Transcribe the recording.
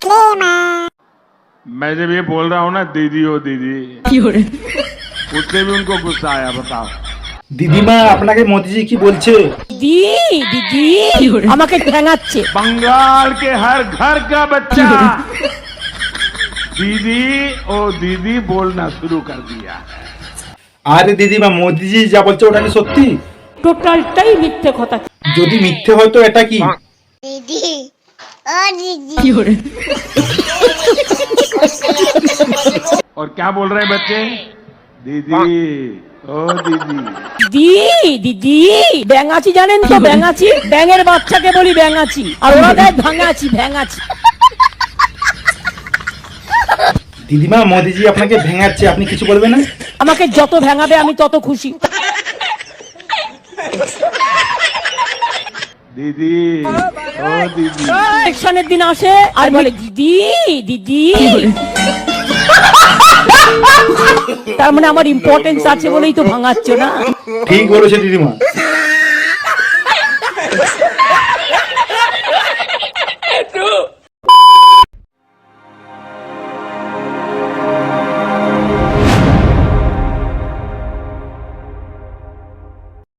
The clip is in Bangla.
मैं जब ये बोल रहा हूँ ना दीदी ओ दीदी, उससे भी उनको गुस्सा आया। बताओ দিদিমা আপনাকে মোদিজি কি বলছে? দিদি আমাকে ঠ্যাঙাচ্ছে। बंगाल के हर घर का बच्चा दीदी ओ दीदी बोलना शुरू कर दिया। আরে দিদিমা মোদিজি যা বলছে ওটা কি সত্যি? টোটালটাই মিথ্যে কথা। যদি মিথ্যে হয় তো এটা কি? दीदी ओ दीदी और क्या बोल रहे हैं बच्चे? दीदी ओ दीदी। দিদি ব্যাঙাচি জানেন তো? ব্যাঙাচি, ব্যাঙের বাচ্চাকে বলি ব্যাঙাচি, আর ওরা দেয় ভাঙাচি, ভ্যাঙাচি। দিদিমা মোদিজি আপনাকে ভেঙাচ্ছে, আপনি কিছু বলবেন না? আমাকে যত ভেঙাবে আমি তত খুশি। दीदी ओ दीदी। ইলেকশনের দিন আসে আর বলে দিদি তার মানে আমার ইম্পর্টেন্স আছে বলেই তো ভাঙাচ্ছ না? ঠিক বলেছে দিদিমা।